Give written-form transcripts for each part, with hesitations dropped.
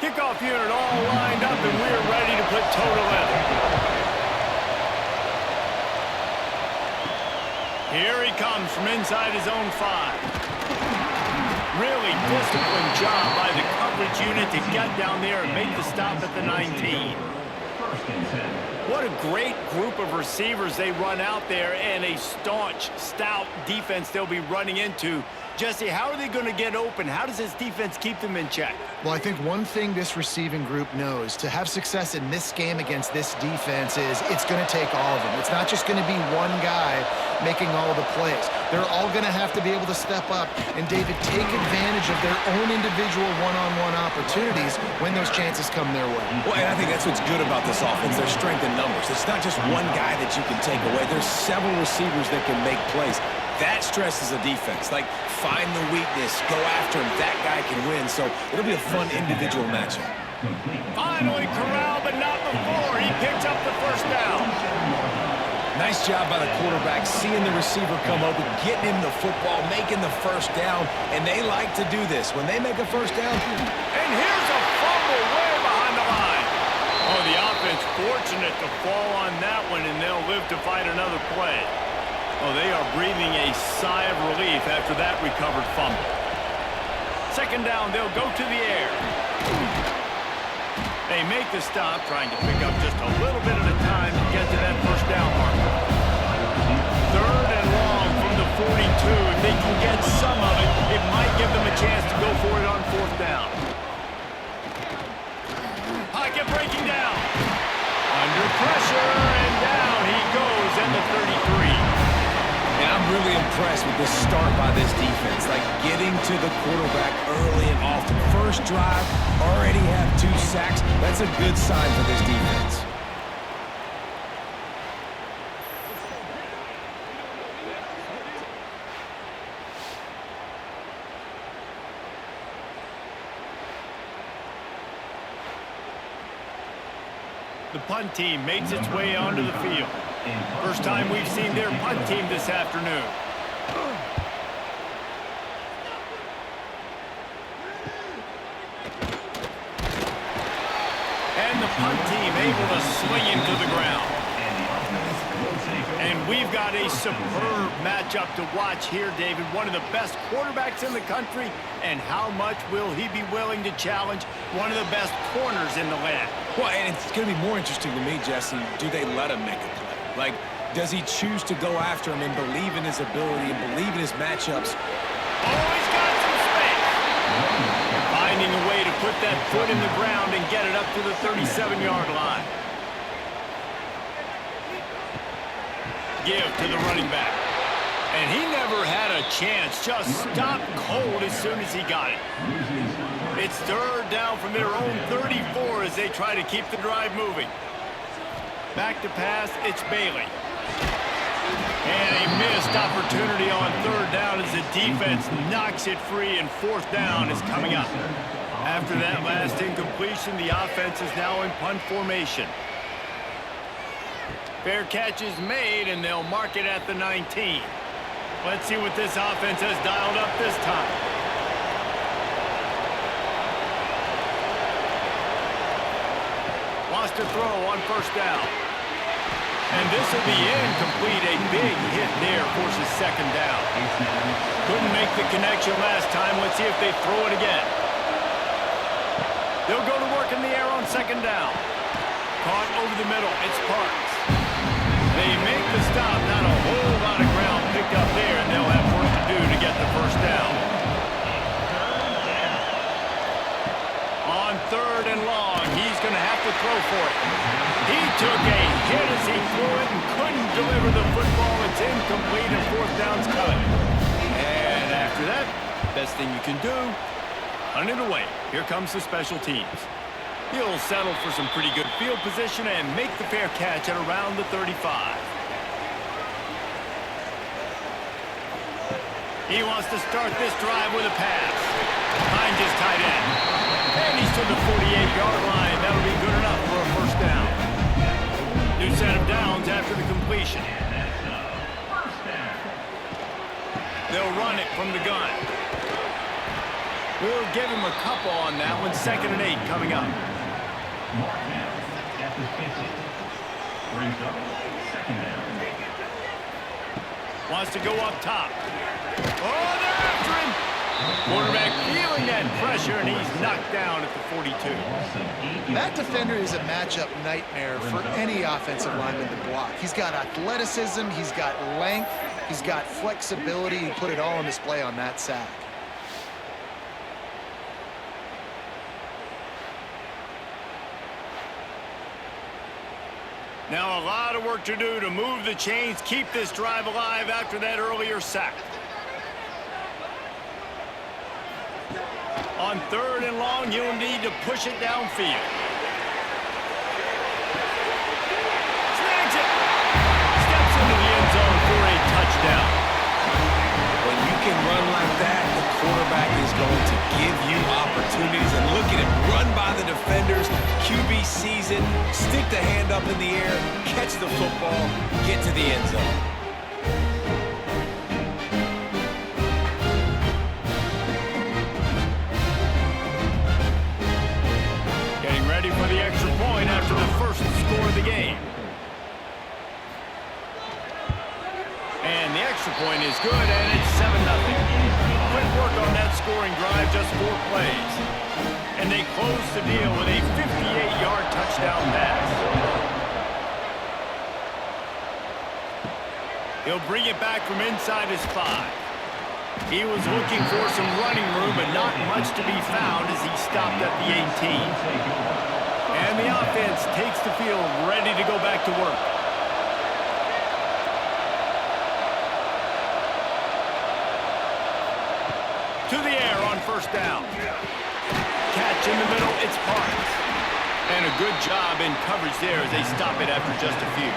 Kickoff unit all lined up, and we're ready to put total leather. Here he comes from inside his own 5. Really disciplined job by the coverage unit to get down there and make the stop at the 19. What a great group of receivers they run out there, and a staunch, stout defense they'll be running into. Jesse, how are they going to get open? How does this defense keep them in check? Well, I think one thing this receiving group knows to have success in this game against this defense is it's going to take all of them. It's not just going to be one guy making all the plays. They're all going to have to be able to step up and, David, take advantage of their own individual one-on-one opportunities when those chances come their way. Well, and I think that's what's good about this offense, their strength in numbers. It's not just one guy that you can take away. There's several receivers that can make plays. That stresses the defense. Like, find the weakness, go after him. That guy can win, so it'll be a fun individual matchup. Finally corralled, but not before. He picks up the first down. Nice job by the quarterback, seeing the receiver come open, getting him the football, making the first down, and they like to do this. When they make a first down, and here's a fumble way behind the line. Oh, the offense fortunate to fall on that one, and they'll live to fight another play. Oh, they are breathing a sigh of relief after that recovered fumble. Second down, they'll go to the air. They make the stop, trying to pick up just a little bit at a time to get to that first down marker. Third and long from the 42. If they can get some of it, it might give them a chance to go for it on fourth down. Pocket breaking down. Under pressure, and down he goes at the 33. And I'm really impressed with this start by this defense. Like, getting to the quarterback early and often. First drive, already have 2 sacks. That's a good sign for this defense. The punt team makes its way onto the field. First time we've seen their punt team this afternoon. And the punt team able to swing him to the ground. And we've got a superb matchup to watch here, David. One of the best quarterbacks in the country. And how much will he be willing to challenge one of the best corners in the land? Well, and it's going to be more interesting to me, Jesse, do they let him make a play? Like, does he choose to go after him and believe in his ability and believe in his matchups? Oh, he's got some space. Finding a way to put that foot in the ground and get it up to the 37-yard line. Give to the running back. And he never had a chance. Just stopped cold as soon as he got it. It's third down from their own 34 as they try to keep the drive moving. Back to pass, it's Bailey. And a missed opportunity on third down as the defense knocks it free, and fourth down is coming up. After that last incompletion, the offense is now in punt formation. Fair catch is made, and they'll mark it at the 19. Let's see what this offense has dialed up this time. Lost a throw on first down. And this will be incomplete. A big hit there forces second down. Couldn't make the connection last time. Let's see if they throw it again. They'll go to work in the air on second down. Caught over the middle. It's Parks. They make the stop. Not a whole lot of ground picked up there, and they'll have work to do to get the first down. On third and long, he's going to have to throw for it. He took a hit as he threw it and couldn't deliver the football. It's incomplete, and fourth down's coming. And after that, best thing you can do, hunt it away. Here comes the special teams. He'll settle for some pretty good field position and make the fair catch at around the 35. He wants to start this drive with a pass. Behind his tight end. And he's to the 48-yard line. That'll be good enough for a first down. New set of downs after the completion. They'll run it from the gun. We'll give him a couple on that one. 2nd and 8 coming up. Wants to go up top. Oh, they're after him. Quarterback feeling that pressure, and he's knocked down at the 42. That defender is a matchup nightmare for any offensive lineman to block. He's got athleticism, he's got length, he's got flexibility. He put it all on display on that sack. Now a lot of work to do to move the chains, keep this drive alive after that earlier sack. On 3rd and long, you'll need to push it downfield. Snags it. Steps into the end zone for a touchdown. When you can run like that, the quarterback is going to give you opportunities. And look at him run by the defenders. QB sees it, stick the hand up in the air, catch the football, get to the end zone. Ready for the extra point after the first score of the game. And the extra point is good, and it's 7-0. Quick work on that scoring drive, just 4 plays. And they close the deal with a 58-yard touchdown pass. He'll bring it back from inside his 5. He was looking for some running room, but not much to be found as he stopped at the 18. And the offense takes the field ready to go back to work. To the air on 1st down. Catch in the middle, it's Parks. And a good job in coverage there as they stop it after just a few.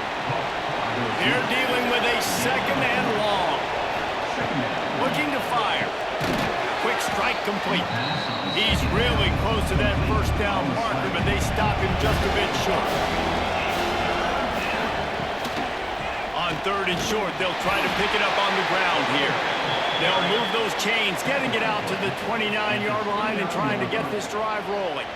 They're dealing with a 2nd and long. Looking to fire. Quick strike complete. He's really close to that 1st down marker, but they stop him just a bit short. On 3rd and short, they'll try to pick it up on the ground here. They'll move those chains, getting it out to the 29-yard line and trying to get this drive rolling.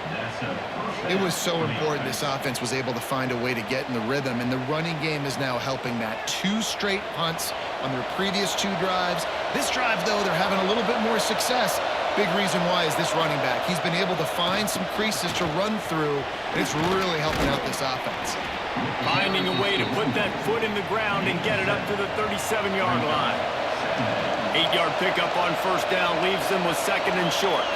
It was so important this offense was able to find a way to get in the rhythm, and the running game is now helping that. 2 straight punts on their previous 2 drives. This drive, though, they're having a little bit more success. Big reason why is this running back. He's been able to find some creases to run through, and it's really helping out this offense. Finding a way to put that foot in the ground and get it up to the 37-yard line. 8-yard pickup on 1st down leaves them with 2nd and short.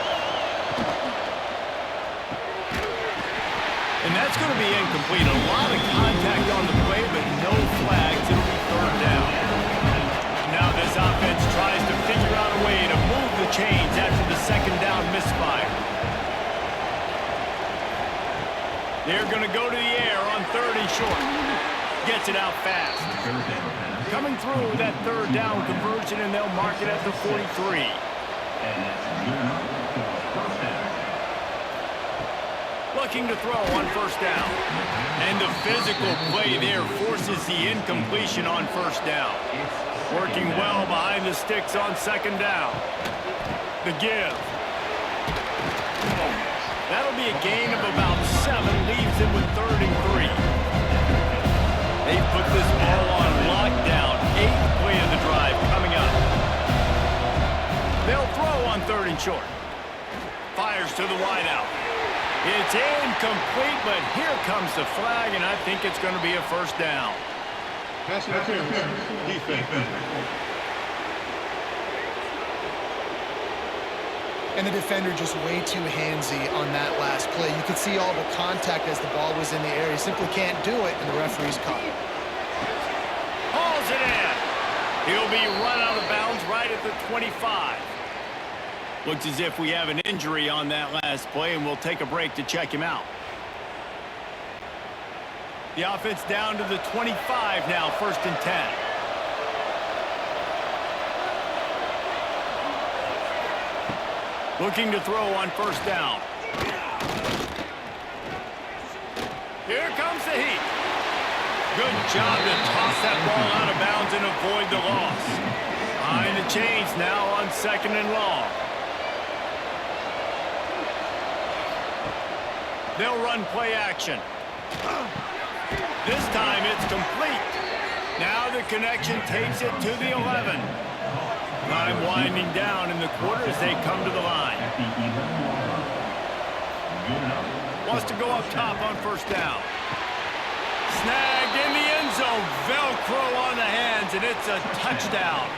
And that's going to be incomplete. A lot of contact on the play, but no flags. It'll be 3rd down. Now this offense tries to figure out a way to move the chains after the 2nd down misfire. They're going to go to the air on 3rd and short. Gets it out fast. Coming through that 3rd down conversion, and they'll mark it at the 43. Looking to throw on 1st down. And the physical play there forces the incompletion on 1st down. Working well behind the sticks on 2nd down. The give. That'll be a gain of about 7, leaves him with 3rd and 3. They've put this ball on lockdown. 8th play of the drive coming up. They'll throw on 3rd and short. Fires to the wideout. It's incomplete, but here comes the flag, and I think it's going to be a 1st down. And the defender just way too handsy on that last play. You could see all the contact as the ball was in the air. He simply can't do it, and the referee's caught it. Hauls it in. He'll be run out of bounds right at the 25. Looks as if we have an injury on that last play, and we'll take a break to check him out. The offense down to the 25 now, 1st and 10. Looking to throw on 1st down. Here comes the heat. Good job to toss that ball out of bounds and avoid the loss. Behind the chains now on 2nd and long. They'll run play action. This time it's complete. Now the connection takes it to the 11. Time winding down in the quarter as they come to the line. Wants to go up top on first down. Snagged in the end zone. Velcro on the hands, and it's a touchdown.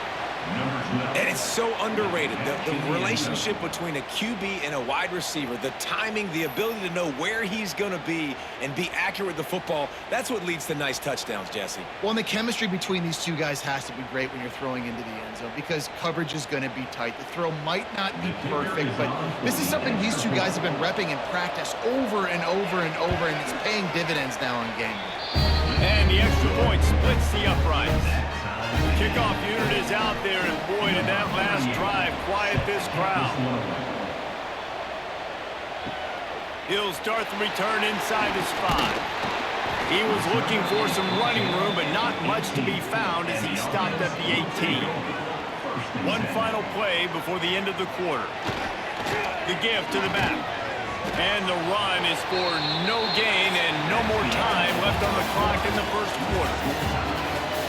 And it's so underrated. The relationship between a QB and a wide receiver, the timing, the ability to know where he's going to be and be accurate with the football, that's what leads to nice touchdowns, Jesse. Well, and the chemistry between these two guys has to be great when you're throwing into the end zone because coverage is going to be tight. The throw might not be perfect, but this is something these two guys have been repping in practice over and over and over, and it's paying dividends now in game. And the extra point splits the uprights. The kickoff unit is out there, and boy, did that last drive quiet this crowd. He'll start the return inside his 5. He was looking for some running room, but not much to be found as he stopped at the 18. One final play before the end of the quarter. The give to the back. And the run is for no gain and no more time left on the clock in the first quarter.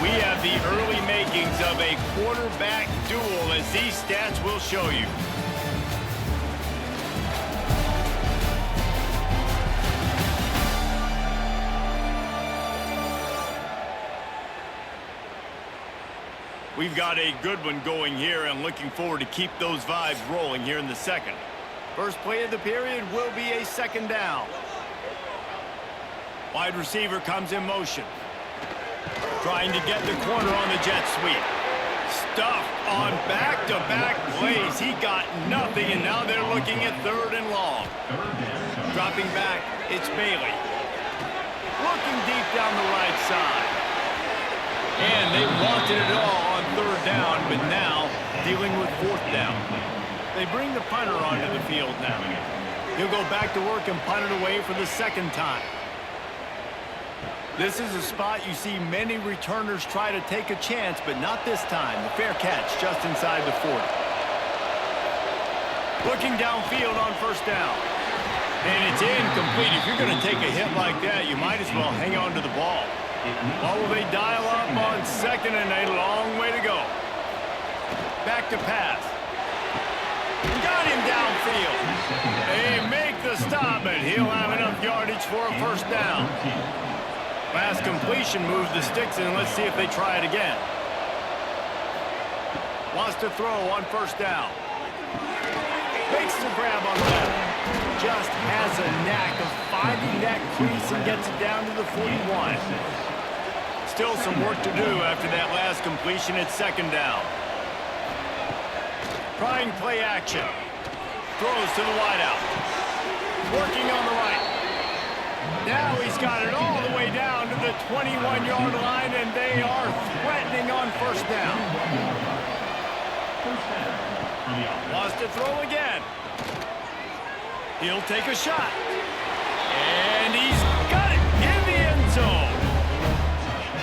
We have the early makings of a quarterback duel, as these stats will show you. We've got a good one going here, and looking forward to keep those vibes rolling here in the second. First play of the period will be a second down. Wide receiver comes in motion. Trying to get the corner on the jet sweep. Stuffed on back-to-back plays. He got nothing, and now they're looking at third and long. Dropping back, it's Bailey. Looking deep down the right side. And they wanted it all on third down, but now dealing with fourth down. They bring the punter onto the field now. He'll go back to work and punt it away for the second time. This is a spot you see many returners try to take a chance, but not this time. The fair catch just inside the 40. Looking downfield on first down. And it's incomplete. If you're going to take a hit like that, you might as well hang on to the ball. What will they dial up on second, and a long way to go. Back to pass. Got him downfield. They make the stop, but he'll have enough yardage for a first down. Last completion moves the sticks in. Let's see if they try it again. Wants to throw on first down. Makes the grab on the left. Just has a knack of finding that crease and gets it down to the 41. Still some work to do after that last completion. It's second down. Trying play action. Throws to the wideout. Working on the right. Now he's got it all the way down to the 21-yard line, and they are threatening on first down. Wants to throw again. He'll take a shot. And he's got it in the end zone.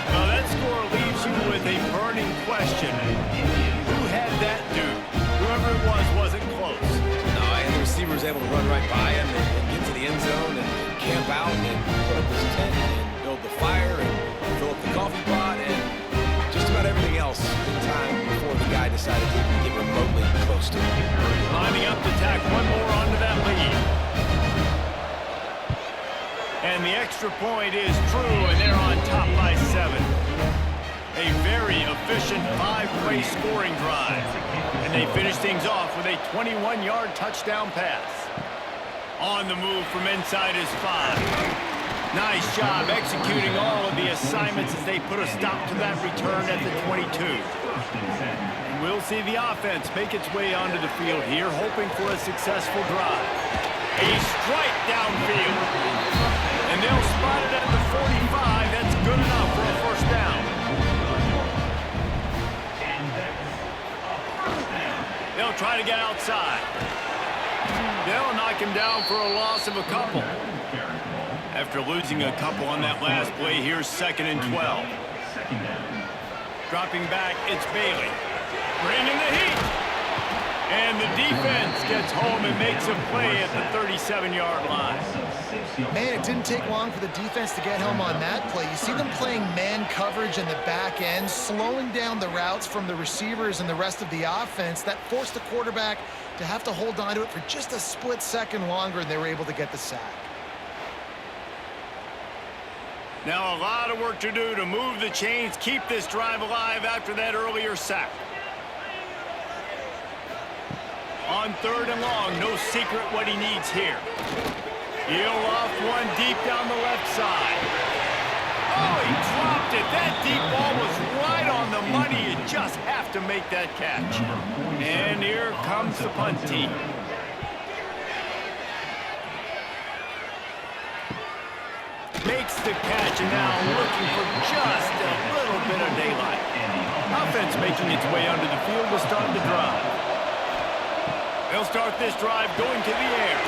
Now that score leaves you with a burning question. Who had that dude? Whoever it was wasn't close. No, and the receiver was able to run right by him and get to the end zone and camp out and put up his tent and build the fire and fill up the coffee pot and just about everything else in time before the guy decided to even get remotely close to him. Lining up to tack one more onto that lead. And the extra point is true, and they're on top by 7. A very efficient 5-play scoring drive. And they finish things off with a 21-yard touchdown pass. On the move from inside his 5. Nice job executing all of the assignments as they put a stop to that return at the 22. And we'll see the offense make its way onto the field here, hoping for a successful drive. A strike downfield. And they'll spot it at the 45. That's good enough for a first down. They'll try to get outside. They'll knock him down for a loss of a couple. After losing a couple on that last play, here's 2nd and 12. Dropping back, it's Bailey. Bringing the heat. And the defense gets home and makes a play at the 37-yard line. Man, it didn't take long for the defense to get home on that play. You see them playing man coverage in the back end, slowing down the routes from the receivers and the rest of the offense. That forced the quarterback to have to hold on to it for just a split second longer, and they were able to get the sack. Now a lot of work to do to move the chains, keep this drive alive after that earlier sack. On 3rd and long, no secret what he needs here. He'll off one deep down the left side. Oh, he dropped it. That deep ball was right on the money. You just have to make that catch. And here comes the punt team. Makes the catch and now looking for just a little bit of daylight. Offense making its way under the field to start the drive. They'll start this drive going to the air.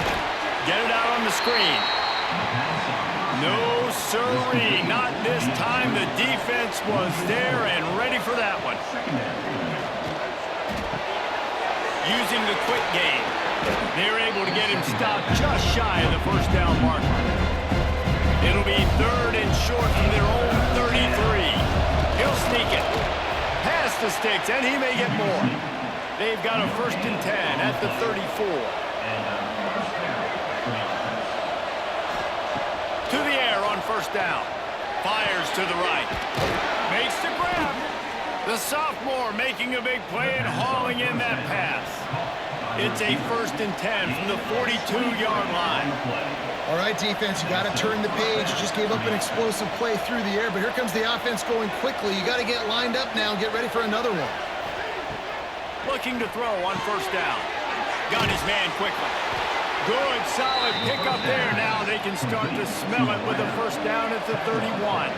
Get it out on the screen. No, sirree, not this time. The defense was there and ready for that one. Using the quick game, they're able to get him stopped just shy of the first down marker. It'll be 3rd and short from their own 33. He'll sneak it. Pass the sticks, and he may get more. They've got a 1st and 10 at the 34. To the air on 1st down. Fires to the right. Makes the grab. The sophomore making a big play and hauling in that pass. It's a 1st and 10 from the 42-yard line. All right, defense, you got to turn the page. You just gave up an explosive play through the air, but here comes the offense going quickly. You got to get lined up now and get ready for another one. Looking to throw on 1st down. Got his man quickly. Good, solid pickup there. Now they can start to smell it with a 1st down at the 31.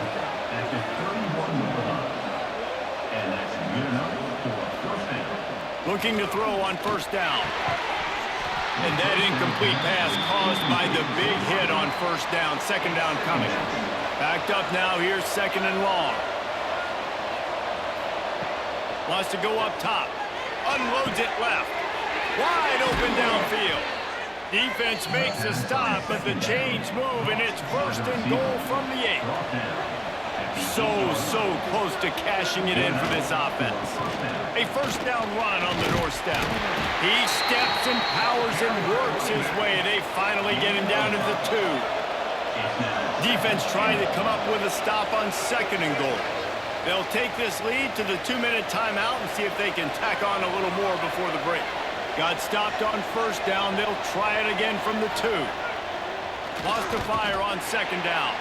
Looking to throw on 1st down. And that incomplete pass caused by the big hit on 1st down. 2nd down coming. Backed up now. Here's 2nd and long. Wants to go up top. Unloads it left. Wide open downfield. Defense makes a stop, but the chains move, and it's 1st and goal from the 8. So close to cashing it in for this offense. A 1st down run on the doorstep. He steps and powers and works his way. They finally get him down to the 2. Defense trying to come up with a stop on 2nd and goal. They'll take this lead to the 2-minute timeout and see if they can tack on a little more before the break. Got stopped on 1st down. They'll try it again from the 2. Lost to fire on 2nd down.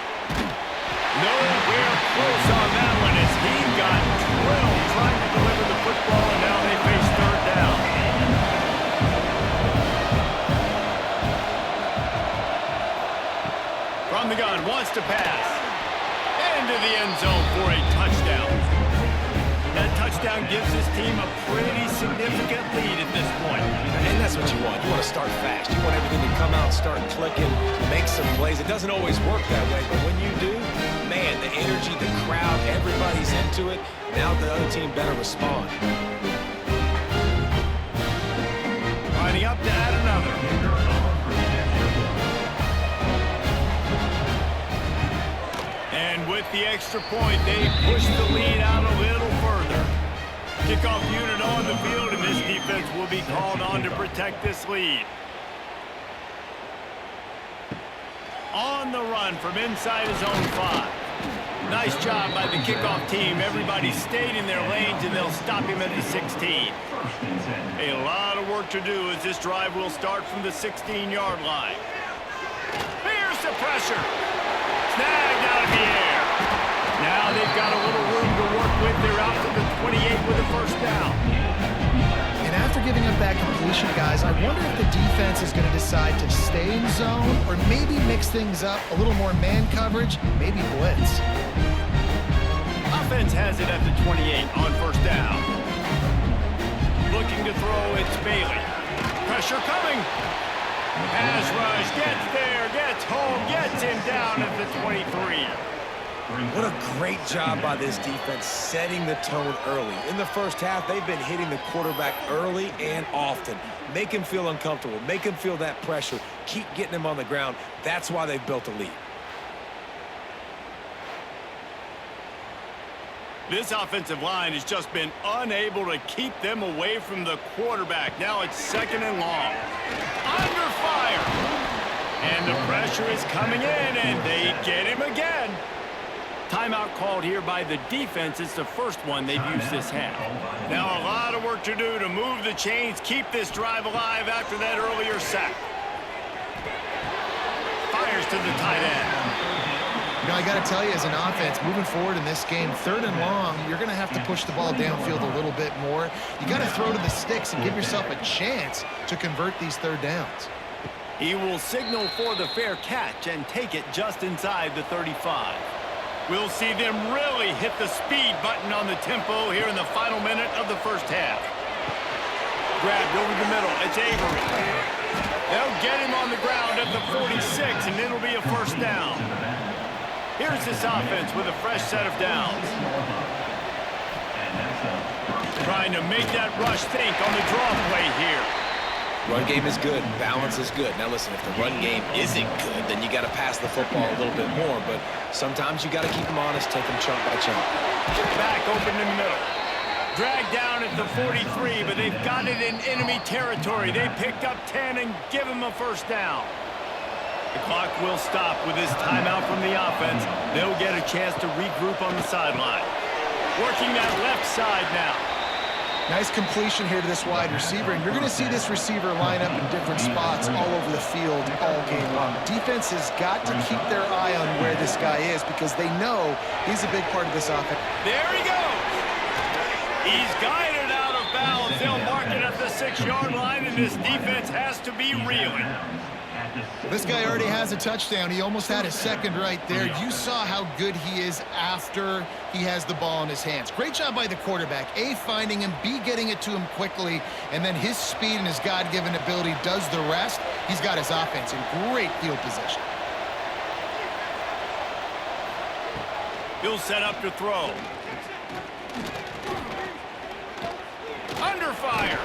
Nowhere close on that one as he got drilled trying to deliver the football, and now they face 3rd down. From the gun, wants to pass. Into the end zone for a touchdown. That touchdown gives his team a pretty significant lead at this point. And that's what you want. You want to start fast. You want everything to come out, start clicking, make some plays. It doesn't always work that way, but when you do, man, the energy, the crowd, everybody's into it. Now the other team better respond. Lining up to add another. And with the extra point, they push the lead out a little further. Kickoff unit on the field, and this defense will be called on to protect this lead. On the run from inside his own 5. Nice job by the kickoff team. Everybody stayed in their lanes, and they'll stop him at the 16. A lot of work to do as this drive will start from the 16-yard line. Here's the pressure. Snagged out of the air. Now they've got a little room to work with. They're out to the 28 with a 1st down. And after giving up that completion, guys, I wonder if the defense is going to decide to stay in zone or maybe mix things up, a little more man coverage, maybe blitz. Offense has it at the 28 on 1st down. Looking to throw, it's Bailey. Pressure coming. Pass rush, gets there, gets home, gets him down at the 23. What a great job by this defense setting the tone early. In the first half, they've been hitting the quarterback early and often. Make him feel uncomfortable. Make him feel that pressure. Keep getting him on the ground. That's why they've built a lead. This offensive line has just been unable to keep them away from the quarterback. Now it's 2nd and long. Under fire. And the pressure is coming in, and they get him again. Timeout called here by the defense. It's the first one they've used this half. Now a lot of work to do to move the chains, keep this drive alive after that earlier sack. Fires to the tight end. You know, I got to tell you, as an offense, moving forward in this game, 3rd and long, you're going to have to push the ball downfield a little bit more. You got to throw to the sticks and give yourself a chance to convert these 3rd downs. He will signal for the fair catch and take it just inside the 35. We'll see them really hit the speed button on the tempo here in the final minute of the first half. Grabbed over the middle. It's Avery. They'll get him on the ground at the 46, and it'll be a first down. Here's this offense with a fresh set of downs. Trying to make that rush think on the draw play here. Run game is good. Balance is good. Now listen, if the run game isn't good, then you got to pass the football a little bit more. But sometimes you got to keep them honest, take them chunk by chunk. Back open in the middle. Dragged down at the 43, but they've got it in enemy territory. They picked up 10 and give him a first down. The clock will stop with this timeout from the offense. They'll get a chance to regroup on the sideline. Working that left side now. Nice completion here to this wide receiver, and you're going to see this receiver line up in different spots all over the field all game long. Defense has got to keep their eye on where this guy is because they know he's a big part of this offense. There he goes. He's guided out of bounds. They'll mark it at the 6-yard line, and this defense has to be reeling. This guy already has a touchdown. He almost had a second right there. You saw how good he is after he has the ball in his hands. Great job by the quarterback. A, finding him, B, getting it to him quickly, and then his speed and his God-given ability does the rest. He's got his offense in great field position. He'll set up to throw. Under fire.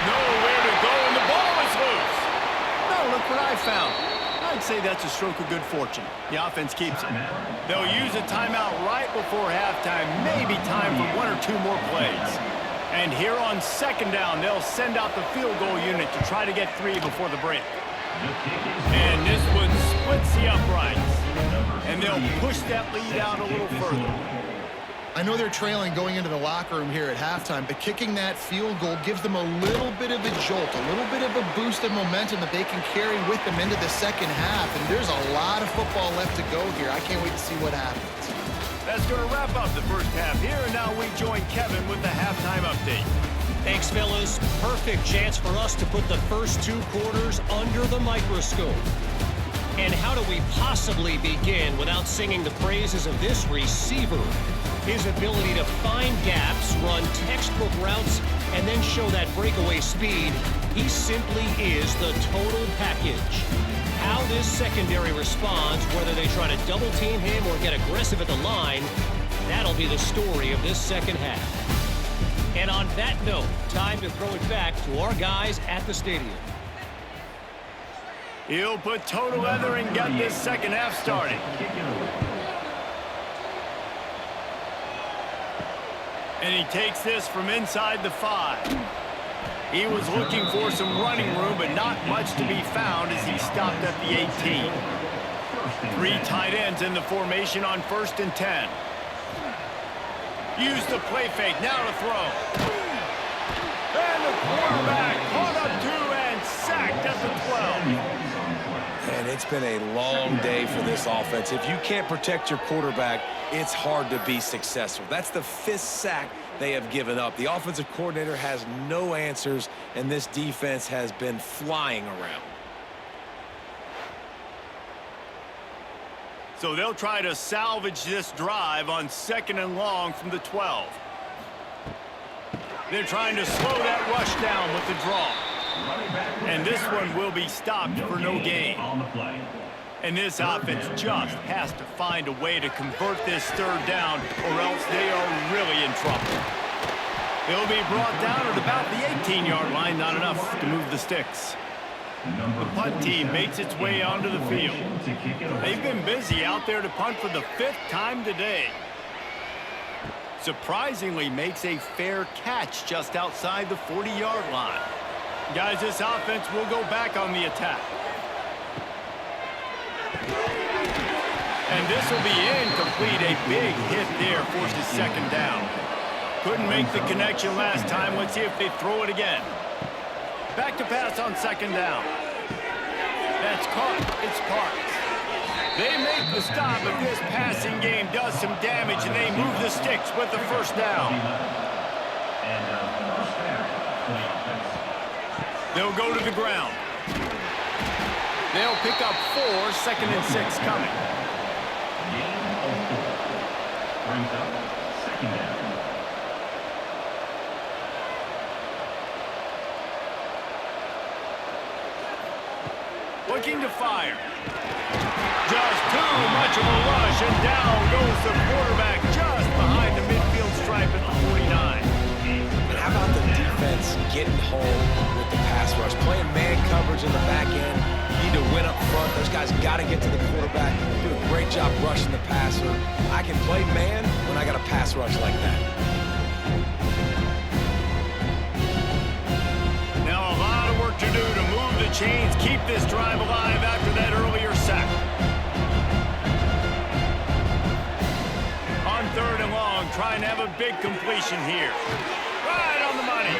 Nowhere to go, and the ball is loose. Oh, look what I found. I'd say that's a stroke of good fortune. The offense keeps it. They'll use a timeout right before halftime, maybe time for 1 or 2 more plays. And here on 2nd down, they'll send out the field goal unit to try to get 3 before the break. And this one splits the uprights. And they'll push that lead out a little further. I know they're trailing going into the locker room here at halftime, but kicking that field goal gives them a little bit of a jolt, a little bit of a boost of momentum that they can carry with them into the second half. And there's a lot of football left to go here. I can't wait to see what happens. That's going to wrap up the first half here, and now we join Kevin with the halftime update. Thanks, fellas. Perfect chance for us to put the first 2 quarters under the microscope. And how do we possibly begin without singing the praises of this receiver? His ability to find gaps, run textbook routes, and then show that breakaway speed. He simply is the total package. How this secondary responds, whether they try to double team him or get aggressive at the line, that'll be the story of this second half. And on that note, time to throw it back to our guys at the stadium. He'll put total leather and get this second half started. And he takes this from inside the 5. He was looking for some running room, but not much to be found as he stopped at the 18. 3 tight ends in the formation on 1st and 10. Use the play fake, now to throw. And the quarterback caught up 2 and sacked at the 12. And it's been a long day for this offense. If you can't protect your quarterback, it's hard to be successful. That's the 5th sack they have given up. The offensive coordinator has no answers, and this defense has been flying around. So they'll try to salvage this drive on 2nd and long from the 12. They're trying to slow that rush down with the draw. And this one will be stopped for no gain. And this offense just has to find a way to convert this third down, or else they are really in trouble. They'll be brought down at about the 18-yard line, not enough to move the sticks. The punt team makes its way onto the field. They've been busy out there to punt for the 5th time today. Surprisingly makes a fair catch just outside the 40-yard line. Guys, this offense will go back on the attack. And this will be incomplete. A big hit there forces second down. Couldn't make the connection last time. Let's see if they throw it again. Back to pass on second down. That's caught. It's Parks. They make the stop, but this passing game does some damage, and they move the sticks with the first down. They'll go to the ground. They'll pick up 4, 2nd and 6 coming. Brings up second down. Looking to fire. Just too much of a rush, and down goes the quarterback just behind the midfield stripe at the 49. And how about the defense getting home with the pass rush? Playing man coverage in the back end. You need to win up front. Those guys got to get to the quarterback. Do a great job rushing the passer. I can play man when I got a pass rush like that. Now a lot of work to do to move the chains, keep this drive alive after that earlier sack. On 3rd and long, trying to have a big completion here. Right on the money.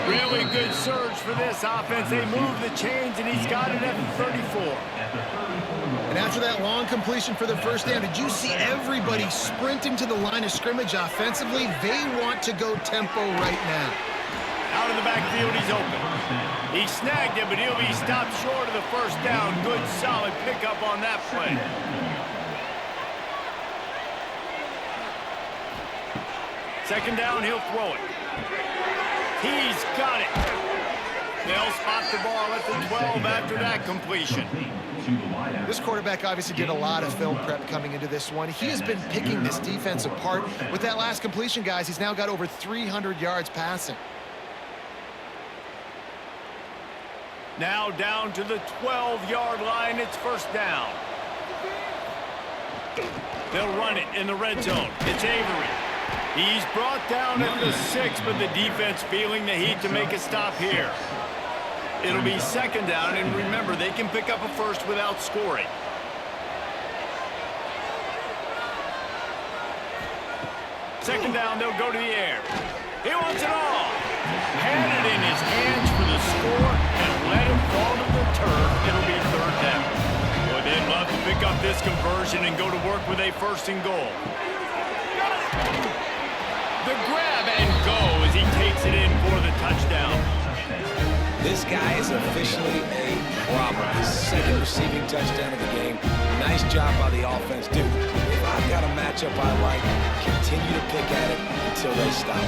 Really good surge for this offense. They move the chains, and he's got it at the 34. And after that long completion for the first down, did you see everybody sprinting to the line of scrimmage offensively? They want to go tempo right now. Out of the backfield, he's open. He snagged it, but he'll be stopped short of the first down. Good, solid pickup on that play. Second down, he'll throw it. He's got it. They'll spot the ball at the 12 after that completion. This quarterback obviously did a lot of film prep coming into this one. He has been picking this defense apart. With that last completion, guys, he's now got over 300 yards passing. Now down to the 12-yard line. It's first down. They'll run it in the red zone. It's Avery. He's brought down at the 6, but the defense feeling the heat to make a stop here. It'll be second down, and remember, they can pick up a first without scoring. Second down, they'll go to the air. He wants it all. Had it in his hands for the score and let it fall to the turf. It'll be third down. Boy, they'd love to pick up this conversion and go to work with a 1st and goal. The grab and go as he takes it in for the touchdown. This guy is officially a problem. His 2nd receiving touchdown of the game. Nice job by the offense. Dude, if I've got a matchup I like, continue to pick at it until they stop it.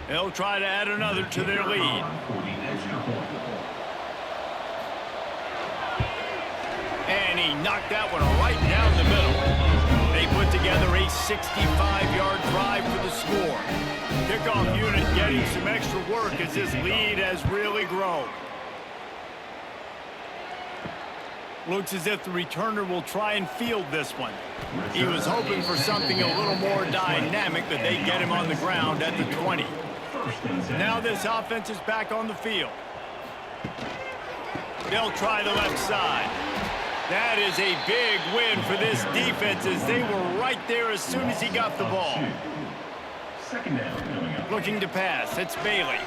They'll try to add another to their lead. And he knocked that one right down the middle. They put together a 65-yard drive for the score. Kickoff unit getting some extra work as this lead has really grown. Looks as if the returner will try and field this one. He was hoping for something a little more dynamic, but they get him on the ground at the 20. Now this offense is back on the field. They'll try the left side. That is a big win for this defense as they were right there as soon as he got the ball. Second down coming up. Looking to pass. It's Bailey.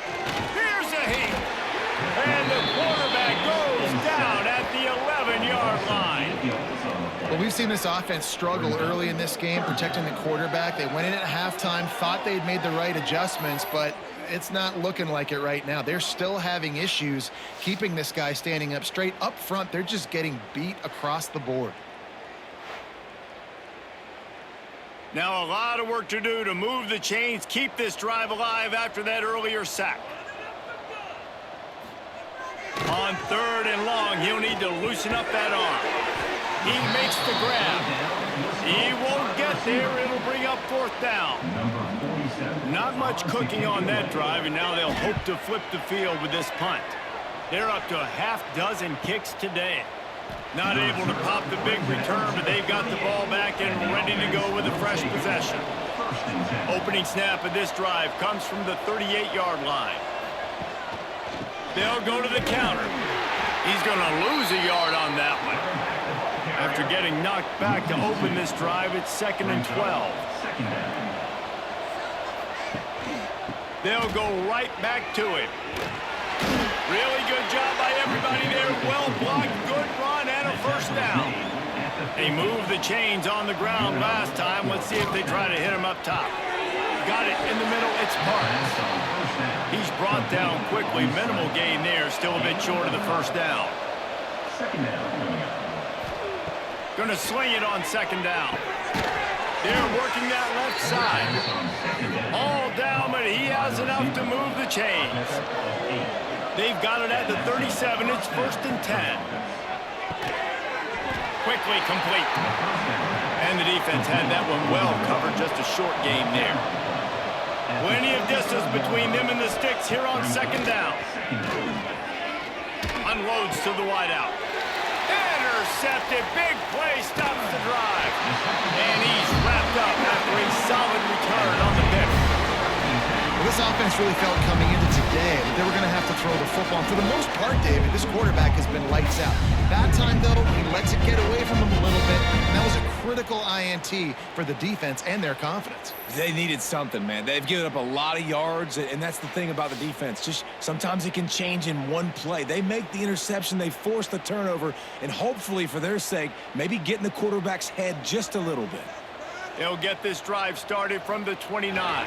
Here's a heat. And the quarterback goes down at the 11-yard line. Well, we've seen this offense struggle early in this game, protecting the quarterback. They went in at halftime, thought they'd made the right adjustments, but it's not looking like it right now. They're still having issues keeping this guy standing up straight. Up front, they're just getting beat across the board. Now a lot of work to do to move the chains, keep this drive alive after that earlier sack. On 3rd and long, he'll need to loosen up that arm. He makes the grab. He won't get there. It'll bring up 4th down. Not much cooking on that drive, and now they'll hope to flip the field with this punt. They're up to a half-dozen kicks today. Not able to pop the big return, but they've got the ball back and ready to go with a fresh possession. Opening snap of this drive comes from the 38-yard line. They'll go to the counter. He's going to lose a yard on that one. After getting knocked back to open this drive, it's 2nd and 12. They'll go right back to it. Really good job by everybody there. Well blocked, good run, and a 1st down. They moved the chains on the ground last time. Let's see if they try to hit him up top. Got it in the middle. It's Parks. He's brought down quickly. Minimal gain there. Still a bit short of the 1st down. 2nd down. Going to sling it on 2nd down. They're working that left side. All down, but he has enough to move the chains. They've got it at the 37. It's 1st and 10. Quickly complete. And the defense had that one well covered. Just a short game there. Plenty of distance between them and the sticks here on 2nd down. Unloads to the wideout. Intercepted. Big play. Stops the drive. And he's wrapped up after a solid return on the pick. Well, this offense really felt coming into today that they were going to have to throw the football. For the most part, David, this quarterback has been lights out. That time, though, he lets it get away from him a little bit, and that was a critical INT for the defense and their confidence. They needed something, man. They've given up a lot of yards, and that's the thing about the defense. Just sometimes it can change in one play. They make the interception, they force the turnover, and hopefully, for their sake, maybe get in the quarterback's head just a little bit. They'll get this drive started from the 29.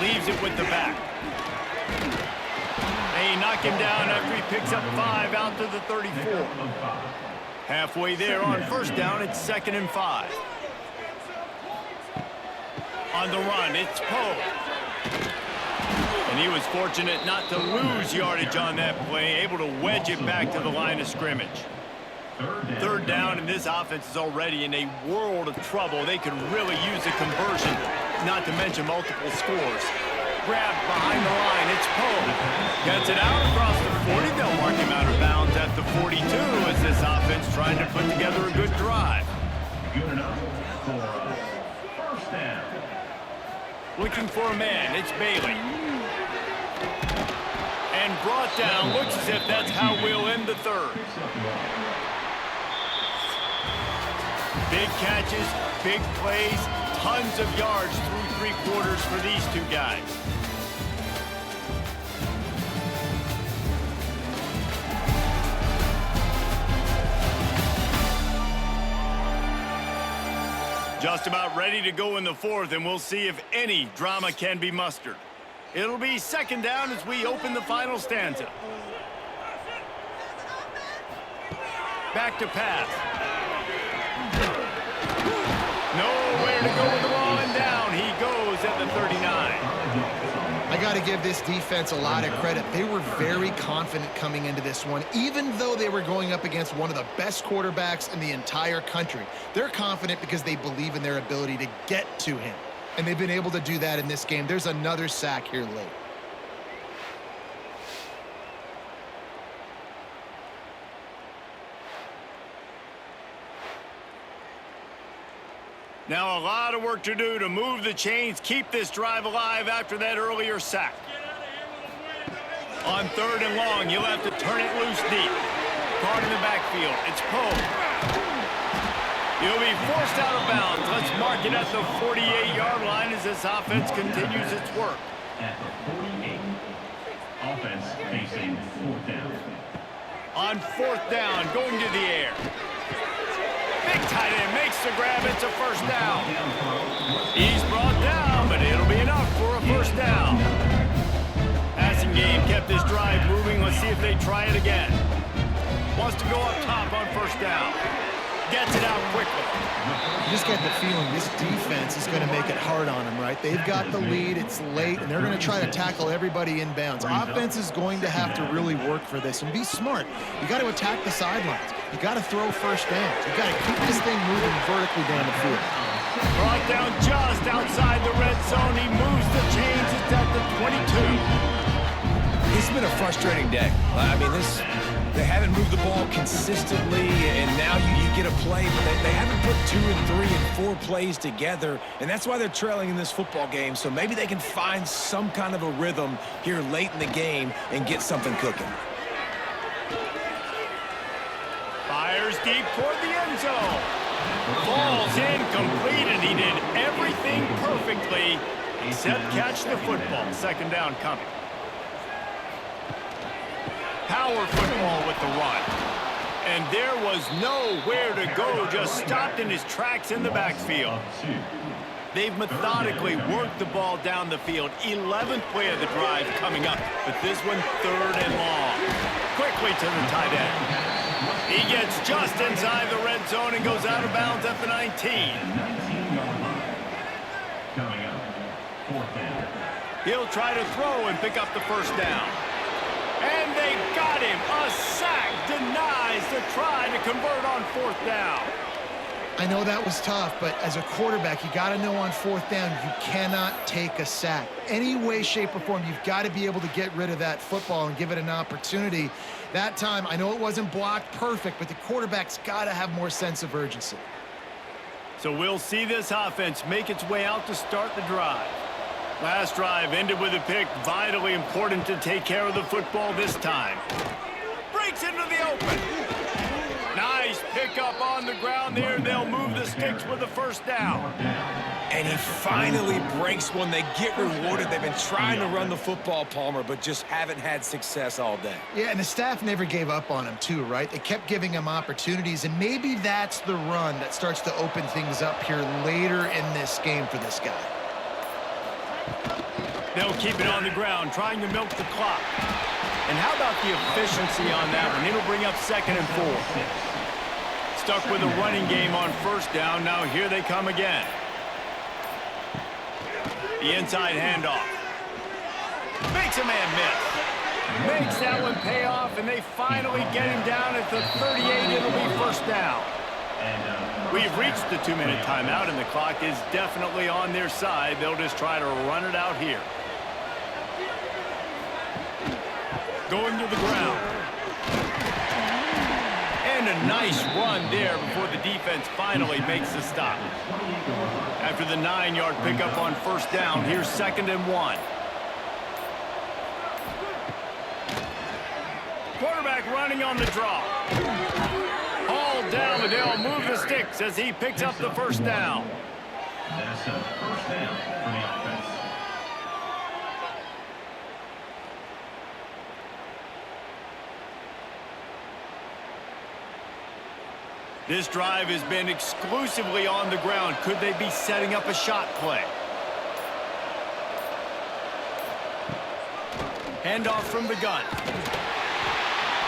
Leaves it with the back. They knock him down after he picks up 5 out to the 34. Halfway there on 1st down, it's 2nd and 5. On the run, it's Poe. And he was fortunate not to lose yardage on that play, able to wedge it back to the line of scrimmage. 3rd down, and this offense is already in a world of trouble. They could really use a conversion, not to mention multiple scores. Grabbed behind the line, it's Poe. Gets it out across the 40. They'll mark him out of bounds at the 42 as this offense trying to put together a good drive. Good enough for a 1st down. Looking for a man, it's Bailey. And brought down, looks as if that's how we'll end the 3rd. Big catches, big plays, tons of yards through 3 quarters for these two guys. Just about ready to go in the 4th, and we'll see if any drama can be mustered. It'll be 2nd down as we open the final stanza. Back to pass. Nowhere to go with the ball, and down he goes at the 39. I got to give this defense a lot of credit. They were very confident coming into this one, even though they were going up against one of the best quarterbacks in the entire country. They're confident because they believe in their ability to get to him, and they've been able to do that in this game. There's another sack here late. Now a lot of work to do to move the chains, keep this drive alive after that earlier sack. On 3rd and long, you'll have to turn it loose deep. Caught in the backfield, it's Poe. He'll be forced out of bounds. Let's mark it at the 48-yard line as this offense continues its work. At the 48, offense facing 4th down. On 4th down, going to the air. Big tight end makes the grab. It's a 1st down. He's brought down, but it'll be enough for a 1st down. Passing game kept this drive moving. Let's see if they try it again. Wants to go up top on 1st down. gets it out quickly. You just get the feeling this defense is going to make it hard on them, right? They've got the lead, it's late, and they're going to try to tackle everybody in bounds. Offense is going to have to really work for this and be smart. You got to attack the sidelines. You got to throw first downs. You got to keep this thing moving vertically down the field. Brought down just outside the red zone. He moves the chains. It's at the 22. It's been a frustrating day. I mean, they haven't moved the ball consistently, and now you get a play, but they haven't put 2 and 3 and 4 plays together, and that's why they're trailing in this football game. So maybe they can find some kind of a rhythm here late in the game and get something cooking. Fires deep toward the end zone. Falls incomplete, and he did everything perfectly except catch the football. Second down coming. Power football with the run. And there was nowhere to go, just stopped in his tracks in the backfield. They've methodically worked the ball down the field. 11th play of the drive coming up, but this one 3rd and long. Quickly to the tight end. He gets just inside the red zone and goes out of bounds at the 19. 19-yard line. Coming up, 4th down. He'll try to throw and pick up the first down. And they got him. A sack denies the try to convert on 4th down. I know that was tough, but as a quarterback, you got to know on 4th down, you cannot take a sack. Any way, shape, or form, you've got to be able to get rid of that football and give it an opportunity. That time, I know it wasn't blocked perfect, but the quarterback's got to have more sense of urgency. So we'll see this offense make its way out to start the drive. Last drive ended with a pick. Vitally important to take care of the football this time. Breaks into the open. Nice pickup on the ground there. They'll move the sticks with the first down. And he finally breaks one. They get rewarded. They've been trying to run the football, Palmer, but just haven't had success all day. Yeah, and the staff never gave up on him too, right? They kept giving him opportunities, and maybe that's the run that starts to open things up here later in this game for this guy. They'll keep it on the ground, trying to milk the clock. And how about the efficiency on that one? It'll bring up 2nd and 4. Stuck with a running game on first down. Now here they come again. The inside handoff. Makes a man miss. Makes that one pay off, and they finally get him down at the 38. It'll be first down. We've reached the 2-minute timeout, and the clock is definitely on their side. They'll just try to run it out here. Going to the ground. And a nice run there before the defense finally makes the stop. After the 9-yard pickup on first down, here's 2nd and 1. Quarterback running on the draw. All down, but they'll move the sticks as he picks up the first down. That's a first down for the offense. This drive has been exclusively on the ground. Could they be setting up a shot play? Handoff from the gun.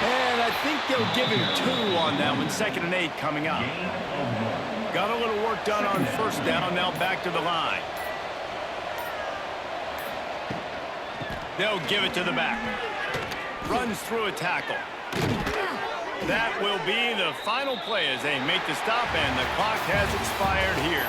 And I think they'll give him 2 on that one. 2nd and 8 coming up. Got a little work done on first down. Now back to the line. They'll give it to the back. Runs through a tackle. That will be the final play as they make the stop, and the clock has expired here.